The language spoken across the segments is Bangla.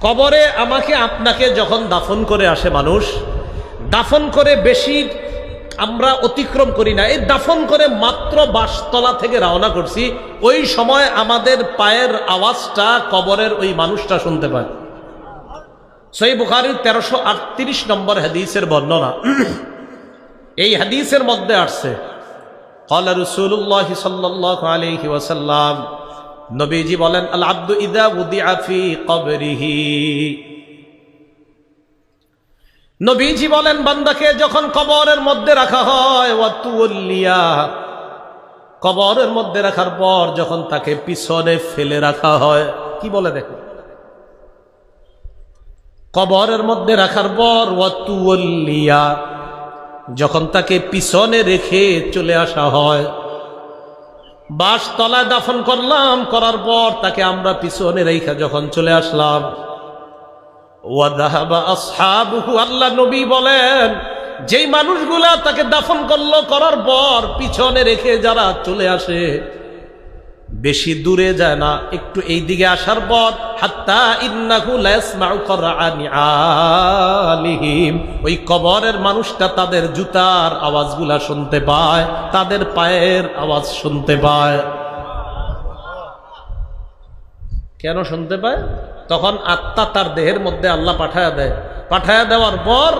কবরে আমাকে আপনাকে যখন দাফন করে আসে মানুষ, দাফন করে বেশি আমরা অতিক্রম করি না, এই দাফন করে মাত্র বাসতলা থেকে রওনা করছি, ওই সময় আমাদের পায়ের আওয়াজটা কবরের ওই মানুষটা শুনতে পায়। সহিহ বুখারীর 1338 নম্বর হাদিসের বর্ণনা। এই হাদিসের মধ্যে আসছে ক্বালা রাসূলুল্লাহ সাল্লাল্লাহু আলাইহি ওয়াসাল্লাম, নবীজি বলেন, আল আব্দু ইযা উদিআ ফি কবরিহি, নবীজি বলেন বান্দাকে যখন কবরের মধ্যে রাখা হয়, ওয়া তুওয়াল্লিয়া, কবরের মধ্যে রাখার পর যখন তাকে পিছনে ফেলে রাখা হয়, কি বলে দেখো, কবরের মধ্যে রাখার পর ওয়া তুওয়াল্লিয়া, যখন তাকে পিছনে রেখে চলে আসা হয়, বাসতলায় দাফন করলাম, করার পর তাকে আমরা পিছনে রেখে যখন চলে আসলাম, ওয়া যাহাবা আসহাবুহু, আল্লাহ নবী বলেন যেই মানুষগুলা তাকে দাফন করলো, করার পর পিছনে রেখে যারা চলে আসে, বেশি দূরে যায় না, একটু এই দিকে আসার পর, হাত্তা ইন্নাহু লা ইয়াসমাউ করাআনি আলিহিম, ওই কবরের মানুষটা তাদের জুতার আওয়াজগুলা শুনতে পায়, তাদের পায়ের আওয়াজ শুনতে পায়। কেন শুনতে পায়? তখন আত্মা তার দেহের মধ্যে আল্লাহ পাঠায়া দেয়, পাঠায়া দেওয়ার পর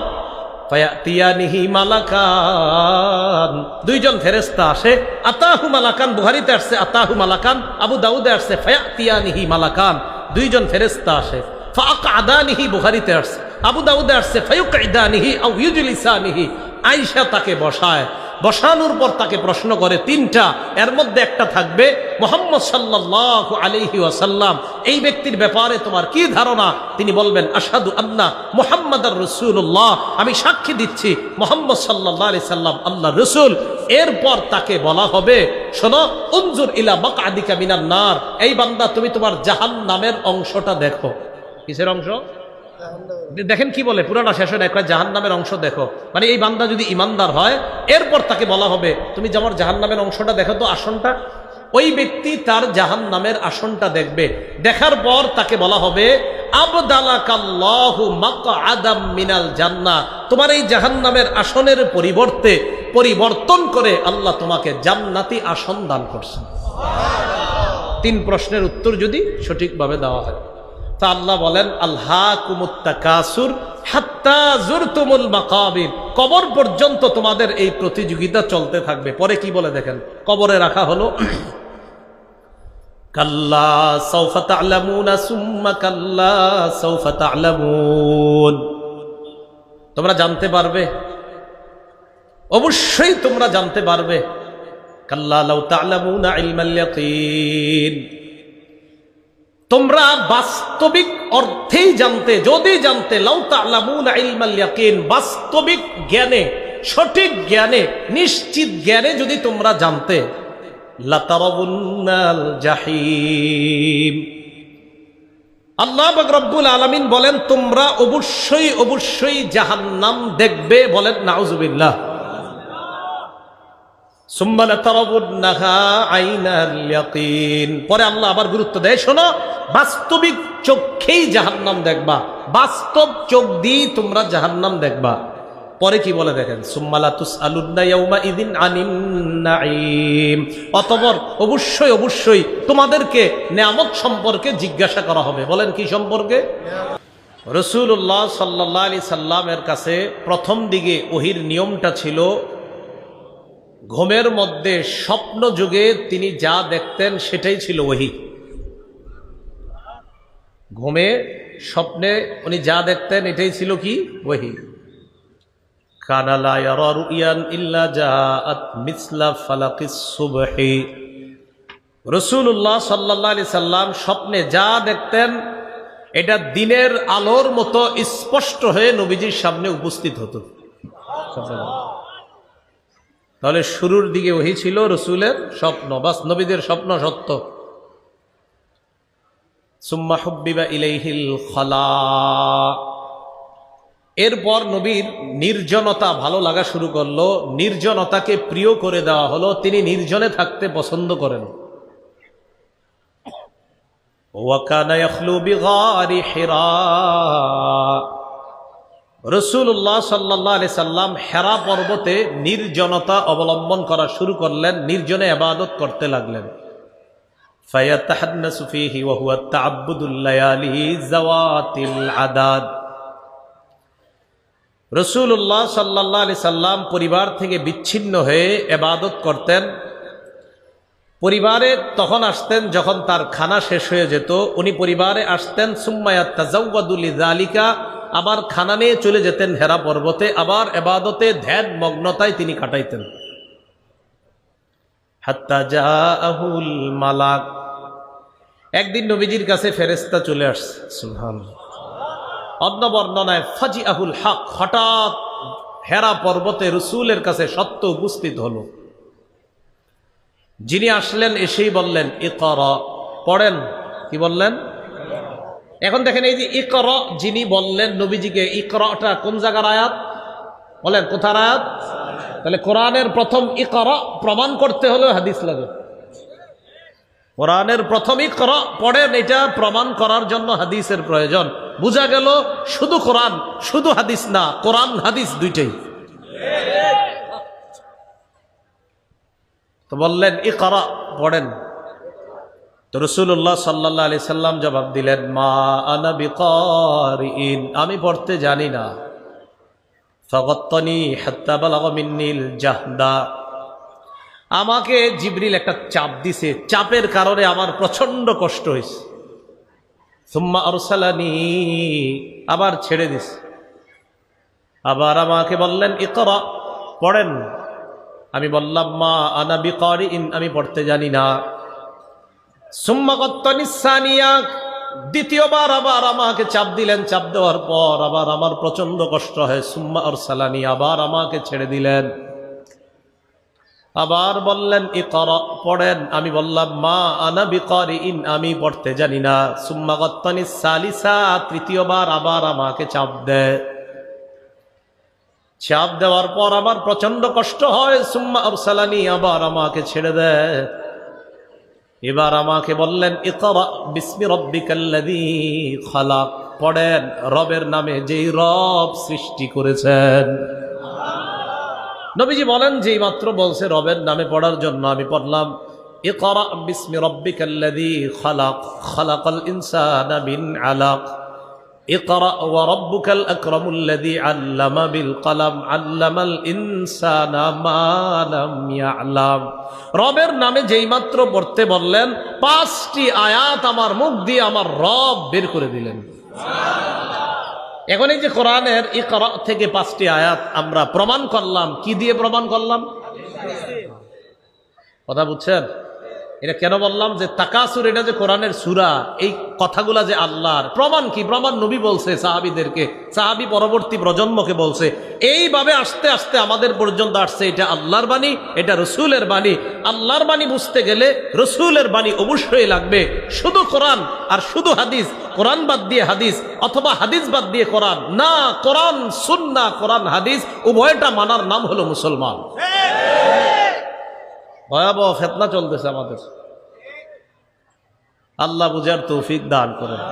ফায়াতিয়ানিহি মালাকান, দুইজন ফেরেশতা আসে, আতাহু মালাকান, বুখারীতে আসছে আতাহু মালাকান, আবু দাউদে আসছে ফায়াতিয়ানিহি মালাকান, দুইজন ফেরেশতা আসে, ফাআকআদানিহি, বুখারীতে আসছে, আবু দাউদে আসছে ফায়ুকঈদানিহি আও ইউজলিসানিহি, আয়েশা তাকে বসায়, বসানোর পর তাকে প্রশ্ন করে তিনটা, এর মধ্যে একটা থাকবে মুহাম্মদ সাল্লাল্লাহু আলাইহি ওয়াসাল্লাম, এই ব্যক্তির ব্যাপারে তোমার কি ধারণা? তিনি বলবেন আশহাদু আন্না মুহাম্মাদার রাসূলুল্লাহ, আমি সাক্ষী দিচ্ছি মুহাম্মদ সাল্লাল্লাহু আলাইহি সাল্লাম আল্লাহর রাসূল। এরপর তাকে বলা হবে, শোনো, উনজুর ইলা মাকআদিকা মিনান নার, এই বান্দা তুমি তোমার জাহান্নামের অংশটা দেখো। কিসের অংশ? দেখেন কি বলে, পুরাটা শেষ হয় একটা জাহান্নামের অংশ দেখো, মানে এই বান্দা যদি ইমানদার হয়, এরপর তাকে বলা হবে তুমি যে আমার জাহান্নামের অংশটা দেখো তো, আসনটা। ওই ব্যক্তি তার জাহান্নামের আসনটা দেখবে, দেখার পর তাকে বলা হবে আবদালাকাল্লাহু মাকআদাম মিনাল জান্নাহ, তোমার এই জাহান্নামের আসনের পরিবর্তে পরিবর্তন করে আল্লাহ তোমাকে জান্নাতি আসন দান করছেন। তিন প্রশ্নের উত্তর যদি সঠিকভাবে দেওয়া হয়, তা আল্লাহ বলেন আলহাকুমুত তাকাসুর হাত্তা যুরতুমুল মাকাবির, কবর পর্যন্ত তোমাদের এই প্রতিযোগিতা চলতে থাকবে। পরে কি বলে দেখেন, কবরে রাখা হলো, কাল্লা সাউফা তা'লামুনা সুম্মা কাল্লা সাউফা তা'লামুন, তোমরা জানতে পারবে, অবশ্যই তোমরা জানতে পারবে, কাল্লা লাউ তা'লামুনা ইলমাল ইয়াকিন, তোমরা বাস্তবিক অর্থেই জানতে, যদি জানতে, লাউ তা'লামুনা ইলমাল ইয়াকিন, বাস্তবিক জ্ঞানে, সঠিক জ্ঞানে, নিশ্চিত জ্ঞানে যদি তোমরা জানতে, লাতারাবুন্নাল জাহিম, আল্লাহ পাক রব্বুল আলামিন বলেন তোমরা অবশ্যই অবশ্যই জাহান্নাম দেখবে। বলেন নাউজুবিল্লাহ। সুম্মা লাতারাবুন্নাহা আইনাল ইয়াকিন, পরে আল্লাহ আবার গুরুত্ব দেয়, শোনো, বাস্তবিক চোখেই জাহান্নাম দেখবা, বাস্তব চোখ দিয়ে তোমরা জাহান্নাম দেখবা। পরে কি বলে দেখেন, সুম্মা লাতুসআলুন্না ইয়াউমা ইযিন আনিন নাঈম, অতঃপর অবশ্যই অবশ্যই তোমাদেরকে নেয়ামত সম্পর্কে জিজ্ঞাসা করা হবে। বলেন কি সম্পর্কে? রাসূলুল্লাহ সাল্লাল্লাহু আলাইহি সাল্লামের কাছে প্রথম দিকে ওহীর নিয়মটা ছিল, ঘুমের মধ্যে স্বপ্ন যুগে তিনি যা দেখতেন সেটাই ছিল ওহী। ঘুমে স্বপ্নে উনি যা দেখতেন এটাই ছিল কি? ওহী। কানা লা ইয়ারা রুয়ান ইল্লা জাআত মিসলা ফালাকিস সুবহি, রাসূলুল্লাহ সাল্লাল্লাহু আলাইহি সাল্লাম স্বপ্নে যা দেখতেন এটা দিনের আলোর মতো স্পষ্ট হয়ে নবীজির সামনে উপস্থিত হতো। তাহলে শুরুর দিকে ওহী ছিল রসুলের স্বপ্ন, বাস নবীদের স্বপ্ন সত্য। সুম্মা হুব্বিবা ইলাইহিল খালা, এরপর নবীর নির্জনতা ভালো লাগা শুরু করলো, নির্জনতাকে প্রিয় করে দেওয়া হলো, তিনি নির্জনে থাকতে পছন্দ করেন। ওয়া কানা ইয়াখলু বিগারি হিরা। রাসূলুল্লাহ সাল্লাল্লাহু আলাইহি সাল্লাম হেরা পর্বতে নির্জনতা অবলম্বন করা শুরু করলেন, নির্জনে ইবাদত করতে লাগলেন। ফায়াতাহান্নাসু ফীহি ওয়া হুয়া তা'আব্বুদুল লায়ালি যাওয়াতিল আদাদ। রাসূলুল্লাহ সাল্লাল্লাহু আলাইহি সাল্লাম পরিবার থেকে বিচ্ছিন্ন হয়ে ইবাদত করতেন। পরিবারে তখন আসতেন যখন তার খানা শেষ হয়ে যেত, উনি পরিবারে আসতেন। সুম্মা ইয়াতাযাওয়াদু লিযালিকা, আবার খানা নিয়ে চলে যেতেন হেরা পর্বতে, আবার ইবাদতে ধ্যান মগ্নতায় তিনি কাটাইতেন। হাত্তা জাআহুল মালাক, একদিন নবীজির কাছে ফেরেশতা চলে আসছে। সুবহানাল্লাহ। অন্য বর্ণনায় ফাজিআহুল হক, হঠাৎ হেরা পর্বতে রাসূলের কাছে সত্য উপস্থিত হলো। যিনি আসলেন এসেই বললেন ইকরা, পড়েন। কি বললেন? এখন দেখেন এই যে ইকরা যিনি বললেন নবীজিকে, ইকরাটা কোন জায়গার আয়াত বলেন? কোথার আয়াত? তাহলে কোরআনের প্রথম ইকরা প্রমাণ করতে হলে হাদিস লাগে। কোরআনের প্রথম ইকরা পড়েন, এটা প্রমাণ করার জন্য হাদিসের প্রয়োজন। বুঝা গেল শুধু কোরআন শুধু হাদিস না, কোরআন হাদিস দুইটাই। তো বললেন ইকরা, পড়েন। তো রাসূলুল্লাহ সাল্লাল্লাহু আলাইহি সাল্লাম জবাব দিলেন, মা আনা বিকারিইন, আমি পড়তে জানি না। ফাগাত্তানি হাত্তা বালাগা মিন্নিল জাহদা, আমাকে জিবরিল একটা চাপ দিছে, চাপের কারণে আমার প্রচন্ড কষ্ট হয়েছে। সুম্মা আরসালানি, আবার ছেড়ে দিছে। আবার আমাকে বললেন ইকরা, পড়েন। আমি বললাম মা আনা বিকারিইন, আমি পড়তে জানি না। সুম্মা গাত্তানি সানিয়া, দ্বিতীয়বার আবার আমাকে চাপ দিলেন। চাপ দেওয়ার পর আবার আমার প্রচন্ড কষ্ট হয়। সুম্মা আরসালানি, আবার আমাকে ছেড়ে দিলেন। আবার বললেন ইকরা, পড়েন। আমি বললাম মা আনা বিকারিইন, আমি পড়তে জানি না। সুম্মা গাত্তানি সালিসা, তৃতীয়বার আবার আমাকে চাপ দেয়। চাপ দেওয়ার পর আমার প্রচন্ড কষ্ট হয়। সুম্মা আরসালানি, আবার আমাকে ছেড়ে দেয়। এবার আমাকে বললেন ইকরা বিসমি রাব্বিকাল্লাযী খালাক, পড়েন রবের নামে যেই রব সৃষ্টি করেছেন। নবীজি বলেন যেই মাত্র বলছে রবের নামে পড়ার জন্য, আমি পড়লাম ইকরা বিসমি রাব্বিকাল্লাযী খালাক, খালাকাল ইনসানা মিন আলাক, ইকরা ওয়া রাব্বুকাল আকরামুল্লাযী আল্লামা বিল কলম, আল্লামাল ইনসানা মা লাম ইয়ালাম। রবের নামে যেই মাত্র পড়তে বললেন, 5টি আয়াত আমার মুখ দিয়ে আমার রব বের করে দিলেন। এখন এই যে কোরআনের ইকরা থেকে 5টি আয়াত আমরা প্রমাণ করলাম, কি দিয়ে প্রমাণ করলাম? কথা বুঝছেন? এটা কেন বললাম যে তাকাসুর, এটা যে কোরআনের সূরা, এই কথাগুলা যে আল্লাহর, প্রমাণ কি? প্রমাণ নবী বলছে সাহাবীদেরকে, সাহাবী পরবর্তী প্রজন্মকে বলছে। এইভাবে আস্তে আস্তে আমাদের পর্যন্ত আসছে। এটা আল্লাহর বাণী, এটা রসুলের বাণী। আল্লাহর বাণী বুঝতে গেলে রসুলের বাণী অবশ্যই লাগবে। শুধু কোরআন আর শুধু হাদিস, কোরআন বাদ দিয়ে হাদিস অথবা হাদিস বাদ দিয়ে কোরআন না, কোরআন সুন্নাহ, কোরআন হাদিস উভয়টা মানার নাম হলো মুসলমান। ভয়াবহ ফিতনা চলতেছে আমাদের, আল্লাহ বুঝার তৌফিক দান করেন।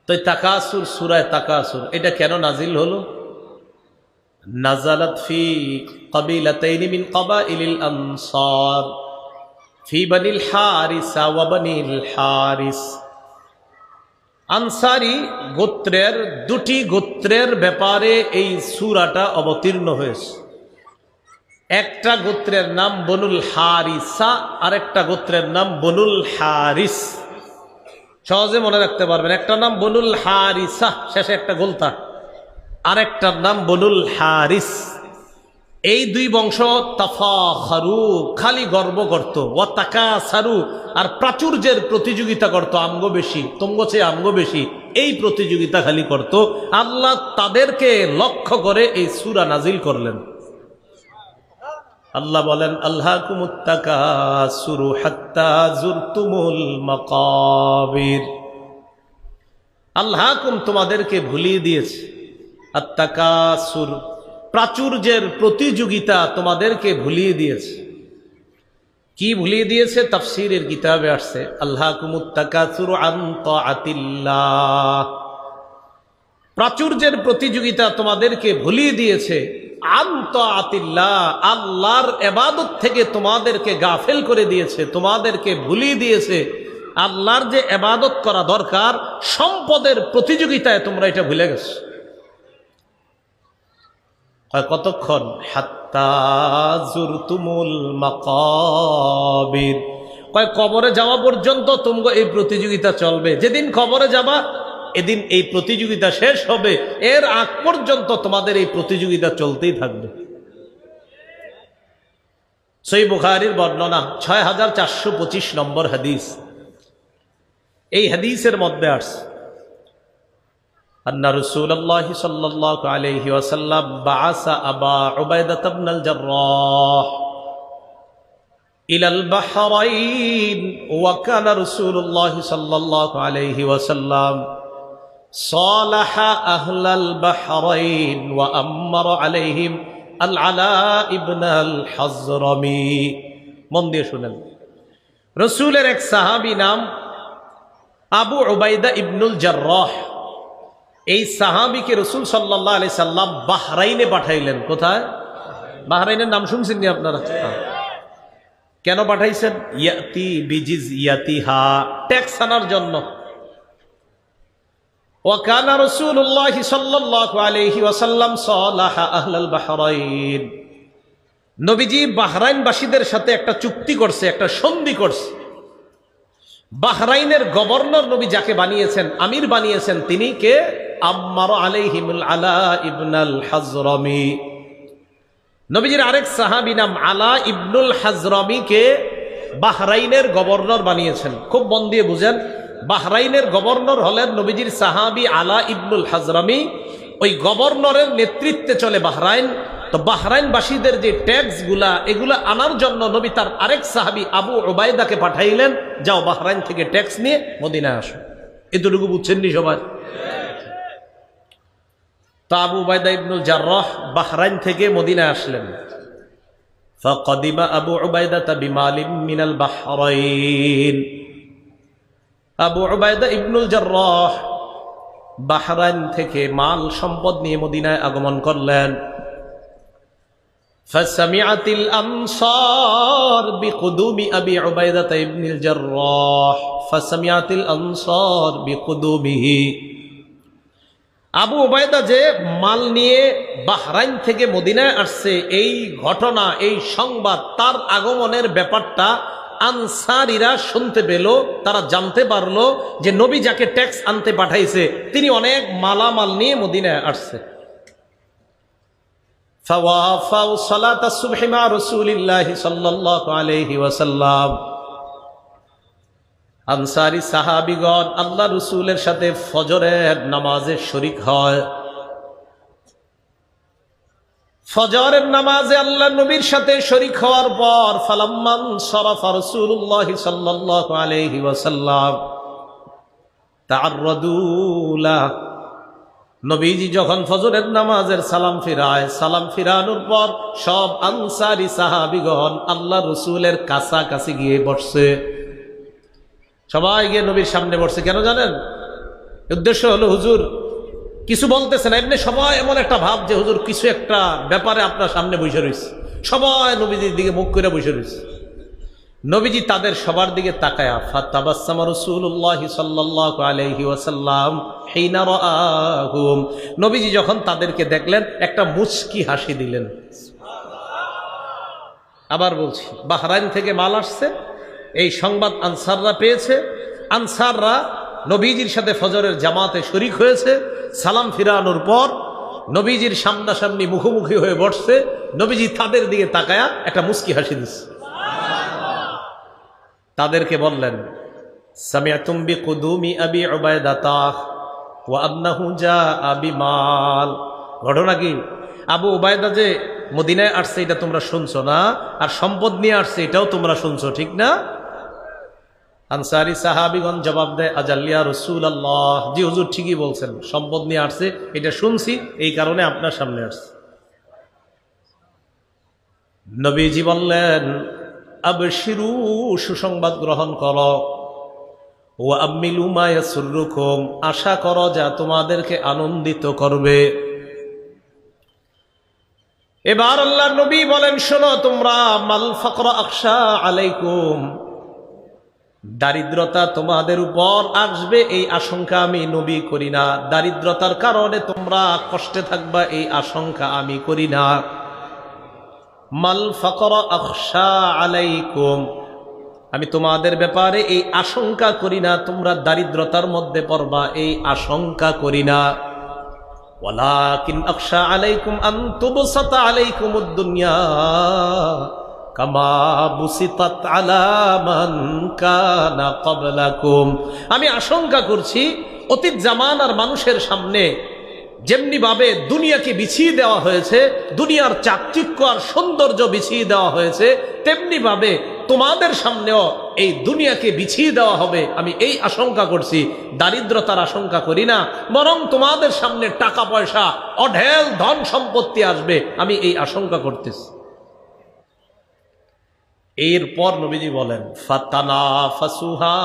তো তাকাসুর, সূরায়ে তাকাসুর, এটা কেন নাজিল হলো? নাজালাত ফি কাবিলাতাইন মিন কাবাইলিল আনসার ফি বানিল হারিসা ওয়া বানিল হারিস। আনসারি গোত্রের 2টি গোত্রের ব্যাপারে এই সূরাটা অবতীর্ণ হয়েছে। একটা গোত্রের নাম বনুল হারিসা, আরেকটা গোত্রের নাম বনুল হারিস। সহজে মনে রাখতে পারবেন। একটা নাম বনুল হারিসা, শেষে একটা গোলতা, আরেকটার নাম বনুল হারিস। এই 2 বংশ তাফাখারু, খালি গর্ব করত, ওয়া তাকাসারু, আর প্রাচুর্যের প্রতিযোগিতা করত। আমগো বেশি, তোমগো চেয়ে আমগো বেশি, এই প্রতিযোগিতা খালি করত। আল্লাহ তাদেরকে লক্ষ্য করে এই সূরা নাজিল করলেন। আল্লাহ বলেন আল্লাকুমুত তাকাসুরু হাত্তা যুরতুমুল মাকাবির। আল্লাহকুম, তোমাদেরকে ভুলিয়ে দিয়েছে, আত-তাকাসুর, প্রাচুর্যের প্রতিযোগিতা তোমাদেরকে ভুলিয়ে দিয়েছে। কি ভুলিয়ে দিয়েছে? তাফসীরের কিতাবে আসছে, আল্লাহকুমুত তাকাসুরু আন তাআতিল্লাহ, প্রাচুর্যের প্রতিযোগিতা তোমাদেরকে ভুলিয়ে দিয়েছে আন তাআতিল্লাহ, আল্লাহর ইবাদত থেকে তোমাদেরকে গাফেল করে দিয়েছে, তোমাদেরকে ভুলিয়ে দিয়েছে আল্লাহর যে ইবাদত করা দরকার। সম্পদের প্রতিযোগিতায় তোমরা এটা ভুলে গেছো। কতক্ষণ? হাত্তা যুরতুমুল মাকাবির, কবরে যাওয়া পর্যন্ত তোমরা এই প্রতিযোগিতা চলবে। যেদিন কবরে যাবা এদিন এই প্রতিযোগিতা শেষ হবে, এর আগ পর্যন্ত তোমাদের এই প্রতিযোগিতা চলতেই থাকবে। সহিহ বুখারীর বর্ণনা 6425 নম্বর হাদিস। এই হাদিসের মধ্যে আসছে আন্না রাসূলুল্লাহ সাল্লাল্লাহু আলাইহি ওয়াসাল্লাম বাআসা আবা উবাইদা ইবনুল জাররাহ ইলাল বাহরাইন ওয়া কানা রাসূলুল্লাহ সাল্লাল্লাহু আলাইহি ওয়াসাল্লাম সালাহা আহলাল বাহরাইন ওয়া আমারা আলাইহিম আল আলা ইবনুল হাজরামি। মন দিয়ে শুনেন, রাসূলের এক সাহাবী নাম আবু উবাইদা ইবনুল জাররাহ, এই সাহাবীকে রাসূল সাল্লাল্লাহু আলাইহি সাল্লাম বাহরাইনে পাঠাইলেন। কোথায়? বাহরাইনের নাম শুনছেন নি আপনারা? কেন পাঠাইছেন? ইয়াতি বিজিজিয়াতিহা, ট্যাক্স আনার জন্য। ওয়া কানা রাসূলুল্লাহ সাল্লাল্লাহু আলাইহি ওয়াসাল্লাম সালাহা আহলাল বাহরাইন, নবীজি বাহরাইনবাসীদের সাথে একটা চুক্তি করছে, একটা সন্ধি করছে। বাহরাইনের গভর্নর নবী যাকে বানিয়েছেন, আমির বানিয়েছেন, তিনি কে? আম্মার আলাইহিমুল আলা ইবনুল হাজরামি। নবীজির আরেক সাহাবী নাম আলা ইবনুল হাজরামিকে বাহরাইনের গভর্নর বানিয়েছেন। খুব মন দিয়ে বুঝেন, বাহরাইনের গভর্নর হলেন নবীজির সাহাবী আলা ইবনুল হাজরামি। ওই গভর্নরের নেতৃত্বে চলে বাহরাইন। তো বাহরাইনবাসীদের যে ট্যাক্সগুলা, এগুলা আনার জন্য নবী তার আরেক সাহাবী আবু উবাইদাকে পাঠাইলেন, যাও বাহরাইন থেকে ট্যাক্স নিয়ে মদিনায় আসো। এতটুকু বুঝছেন নি সবাই? তো আবু উবাইদা ইবনুল জাররাহ বাহরাইন থেকে মদিনায় আসলেন। ফাকাদিমা আবু উবাইদা বিমালিম মিনাল বাহরাইন, আবু উবাইদা ইবনুল জাররাহ বাহরাইন থেকে মাল সম্পদ নিয়ে মদিনায় আগমন করলেন। فسمعت الأنصار بقدوم أبي عبيدة بن الجراح فسمعت الأنصار بقدومه, আবু উবাইদা যে মাল নিয়ে বাহরাইন থেকে মদিনায় আসছে, এই ঘটনা, এই সংবাদ, তার আগমনের ব্যাপারটা আনসারীরা শুনতে পেল। তারা জানতে পারলো যে নবী যাকে ট্যাক্স আনতে পাঠাইছে তিনি অনেক মালামাল নিয়ে মদিনায় আসছে। فوافوا صلاة الصبح مع رسول الله صلى الله عليه وسلم, আনসারী সাহাবীগণ আল্লাহ রাসূলের সাথে ফজরের নামাজে শরীক হয়। ফজরের নামাজে আল্লাহ নবীর সাথে শরীক হওয়ার পর ফালাম্মান সারাফা রাসূলুল্লাহ সাল্লাল্লাহু আলাইহি ওয়াসাল্লাম তাআররাদু লা, নবীজি যখন ফজরের নামাজের সালাম ফিরায়, সালাম ফিরানোর পর সব আনসারী সাহাবীগণ আল্লাহ রসুলের কাছাকাছি গিয়ে বসছে। সবাই গিয়ে নবীর সামনে বসছে। কেন জানেন? উদ্দেশ্য হলো হুজুর কিছু বলতেছে না, এমনি সবাই এমন একটা ভাব যে হুজুর কিছু একটা ব্যাপারে আপনার সামনে বসে রয়েছে। সবাই নবীজির দিকে মুখ করে বসে রয়েছে। নবীজি তাদের সবার দিকে তাকায়া ফাতাবাসসামা রাসূলুল্লাহ সাল্লাল্লাহু আলাইহি ওয়াসাল্লাম হিনা রাআহুম, নবীজি যখন তাদেরকে দেখলেন একটা মুচকি হাসি দিলেন। আবার বলছি, বাহরাইন থেকে মাল আসছে, এই সংবাদ আনসাররা পেয়েছে। আনসাররা নবীজির সাথে ফজরের জামাতে শরীক হয়েছে। সালাম ফিরানোর পর নবীজির সামনাসামনি মুখোমুখি হয়ে বসছে। নবীজি তাদের দিকে তাকায়া একটা মুচকি হাসি দিচ্ছে। তাদেরকে বললেন, সামিআতুম বিকুদুমি আবি উবাইদাতা ওয়া আন্নাহু জাআ বিমাল, ঘটনা কি? আবু উবাইদা যে মদিনায় আসছে এটা তোমরা শুনছো না, আর সম্পদ নিয়ে আসছে এটাও তোমরা শুনছো, ঠিক না? আনসারী সাহাবীগণ জবাব দেয়, আজাল্লিয়া রাসূলুল্লাহ, জি হুজুর ঠিকই বলছেন, সম্পদ নিয়ে আসছে, এটা শুনছি, এই কারণে আপনার সামনে আসছে। নবীজি বললেন, আবশিরু, সুসংবাদ গ্রহণ করো, ওয়া আমিলু মা ইয়াসুররুকুম, আশা করো যা তোমাদেরকে আনন্দিত করবে। এবার আল্লাহর নবী বলেন, শোনো তোমরা, মাল ফাকরা আখশা আলাইকুম, দারিদ্রতা তোমাদের উপর আসবে এই আশঙ্কা আমি নবী করি না। দারিদ্রতার কারণে তোমরা কষ্টে থাকবা এই আশঙ্কা আমি করি না। মাল ফাকরা আখশা আলাইকুম, আমি তোমাদের ব্যাপারে এই আশঙ্কা করি না, তোমরা দারিদ্রতার মধ্যে পড়বা এই আশঙ্কা করি না। ওয়ালাকিন আখশা আলাইকুম আন তুবসাতা আলাইকুমুদ দুনিয়া কামা বুসিতাত আলা মান কানা ক্বাবলাকুম, আমি আশঙ্কা করছি অতীত জামানার মানুষের সামনে যেমনি ভাবে দুনিয়াকে বিছিয়ে দেওয়া হয়েছে, দুনিয়ার চাকচিক্য আর সৌন্দর্য বিছিয়ে দেওয়া হয়েছে, তেমনি ভাবে তোমাদের সামনেও এই দুনিয়াকে বিছিয়ে দেওয়া হবে, আমি এই আশঙ্কা করছি। দারিদ্রতার আশঙ্কা করি না, বরং তোমাদের সামনে টাকা পয়সা অঢেল ধন সম্পত্তি আসবে, আমি এই আশঙ্কা করতেছি। এরপর নবীজি বলেন, ফাতানাফাসুহা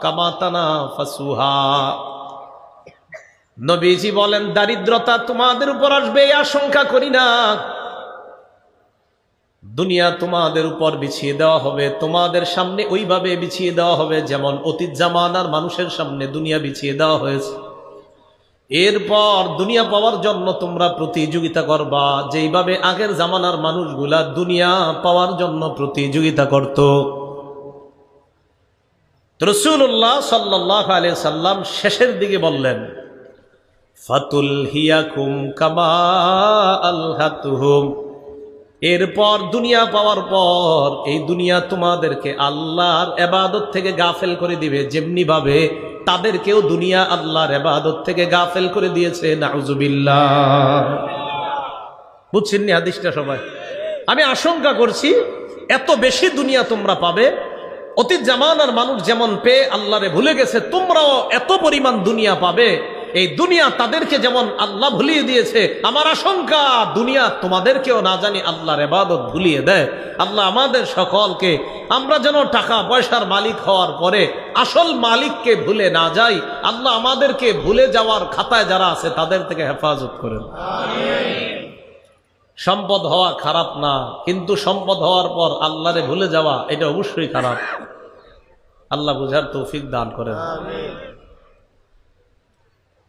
কামা তানাফাসুহা, নবীজি বলেন দারিদ্রতা তোমাদের উপর আসবে এই আশঙ্কা করি না, দুনিয়া তোমাদের উপর বিছিয়ে দেওয়া হবে, তোমাদের সামনে ওইভাবে বিছিয়ে দেওয়া হবে যেমন অতীত জামানার মানুষের সামনে দুনিয়া বিছিয়ে দেওয়া হয়েছে। এরপর দুনিয়া পাওয়ার জন্য তোমরা প্রতিযোগিতা করবা, যেইভাবে আগের জামানার মানুষগুলা দুনিয়া পাওয়ার জন্য প্রতিযোগিতা করত। রাসূলুল্লাহ সাল্লাল্লাহু আলাইহি সাল্লাম শেষের দিকে বললেন, ফাতুলহিয়াকুম কামা আলহাতুহুম, এরপর দুনিয়া পাওয়ার পর এই দুনিয়া তোমাদেরকে আল্লাহর ইবাদত থেকে গাফেল করে দিবে, যেমনি ভাবে তাদেরকেও দুনিয়া আল্লাহর ইবাদত থেকে গাফেল করে দিয়েছে। নাউজুবিল্লাহ। বুঝছেন নি হাদিসটা সবাই? আমি আশঙ্কা করছি এত বেশি দুনিয়া তোমরা পাবে, অতীত জামানার মানুষ যেমন পেয়ে আল্লাহরে ভুলে গেছে, তোমরাও এত পরিমাণ দুনিয়া পাবে, এই দুনিয়া তাদেরকে যেমন আল্লাহ ভুলিয়ে দিয়েছে, আমার আশঙ্কা দুনিয়া তোমাদেরকেও না জানি আল্লাহর ইবাদত ভুলিয়ে দেয়। আল্লাহ আমাদের সকলকে, আমরা যেন টাকা পয়সার মালিক হওয়ার পরে আসল মালিককে ভুলে না যাই, আল্লাহ আমাদেরকে ভুলে যাওয়ার খাতায় যারা আছে তাদের থেকে হেফাজত করেন। সম্পদ হওয়া খারাপ না, কিন্তু সম্পদ হওয়ার পর আল্লাহরে ভুলে যাওয়া এটা অবশ্যই খারাপ। আল্লাহ বুঝার তৌফিক দান করেন।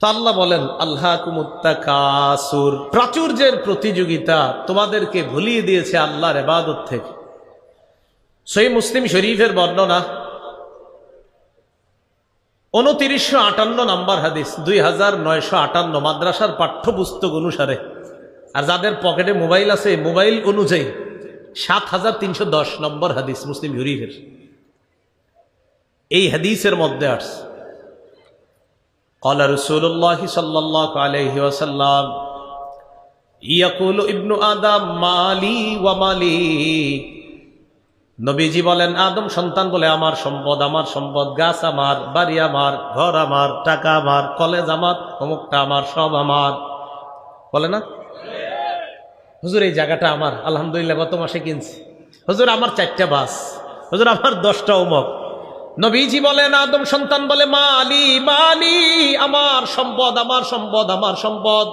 আল্লাহ বলেন, আল্লাহকুমুত তাকাসুর, প্রাচুর্যের প্রতিযোগিতা তোমাদেরকে ভুলিয়ে দিয়েছে আল্লাহর ইবাদত থেকে। সহিহ মুসলিম শরীফের বর্ণনা 2958 নম্বর হাদিস, 2958 মাদ্রাসার পাঠ্যপুস্তক অনুসারে। আর যাদের পকেটে মোবাইল আছে, মোবাইল অনুযায়ী 7310 নম্বর হাদিস মুসলিম শরীফের। এই হাদিসের মধ্যে আসছে, قال رسول الله صلى الله عليه وسلم يقول ابن آدم مالي ومالي, নবীজি বলেন আদম সন্তান বলে আমার সম্পদ, আমার সম্পদ, গাছ আমার, বাড়ি আমার, ঘর আমার, টাকা আমার, কলেজ আমার, অমুকটা আমার, সব আমার। বলে না হুজুর এই জায়গাটা আমার, আলহামদুলিল্লাহ গত মাসে কিনছি, হুজুর আমার 4টা বাস, হুজুর আমার 10টা অমুক। নবীজি বলেন আদম সন্তান বলে মালি মালি, আমার সম্পদ, আমার সম্পদ, আমার সম্পদ।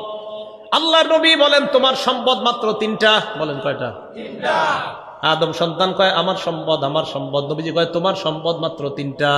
আল্লাহর নবী বলেন তোমার সম্পদ মাত্র 3টা। বলেন কয়টা? 3টা। আদম সন্তান কয় আমার সম্পদ, আমার সম্পদ। নবীজি কয় তোমার সম্পদ মাত্র 3টা।